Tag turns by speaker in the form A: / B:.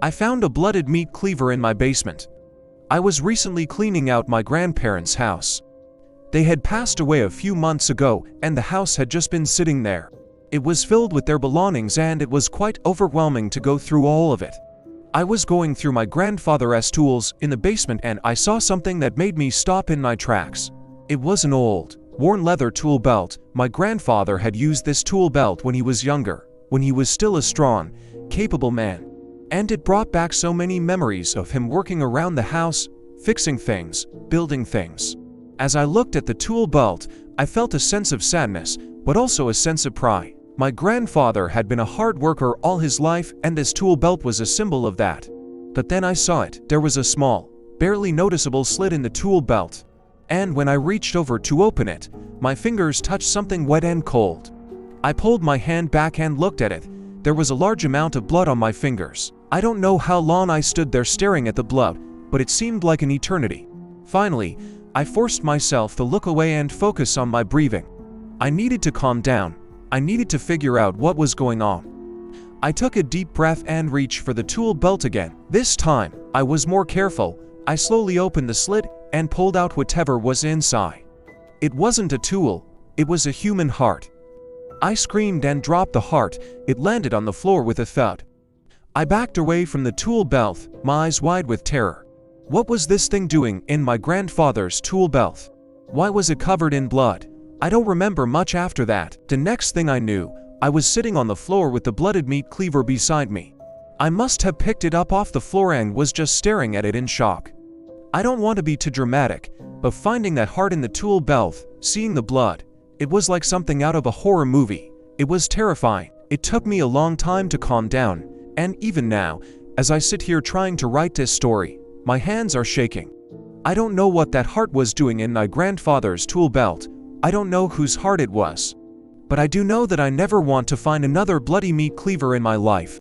A: I found a blooded meat cleaver in my basement. I was recently cleaning out my grandparents' house. They had passed away a few months ago, and the house had just been sitting there. It was filled with their belongings, and it was quite overwhelming to go through all of it. I was going through my grandfather's tools in the basement, and I saw something that made me stop in my tracks. It was an old, worn leather tool belt. My grandfather had used this tool belt when he was younger, when he was still a strong, capable man. And it brought back so many memories of him working around the house, fixing things, building things. As I looked at the tool belt, I felt a sense of sadness, but also a sense of pride. My grandfather had been a hard worker all his life, and this tool belt was a symbol of that. But then I saw it. There was a small, barely noticeable slit in the tool belt. And when I reached over to open it, my fingers touched something wet and cold. I pulled my hand back and looked at it. There was a large amount of blood on my fingers. I don't know how long I stood there staring at the blood, but it seemed like an eternity. Finally, I forced myself to look away and focus on my breathing. I needed to calm down. I needed to figure out what was going on. I took a deep breath and reached for the tool belt again. This time, I was more careful. I slowly opened the slit and pulled out whatever was inside. It wasn't a tool, it was a human heart. I screamed and dropped the heart. It landed on the floor with a thud. I backed away from the tool belt, my eyes wide with terror. What was this thing doing in my grandfather's tool belt? Why was it covered in blood? I don't remember much after that. The next thing I knew, I was sitting on the floor with the blooded meat cleaver beside me. I must have picked it up off the floor and was just staring at it in shock. I don't want to be too dramatic, but finding that heart in the tool belt, seeing the blood, it was like something out of a horror movie. It was terrifying. It took me a long time to calm down, and even now, as I sit here trying to write this story, my hands are shaking. I don't know what that heart was doing in my grandfather's tool belt. I don't know whose heart it was. But I do know that I never want to find another bloody meat cleaver in my life.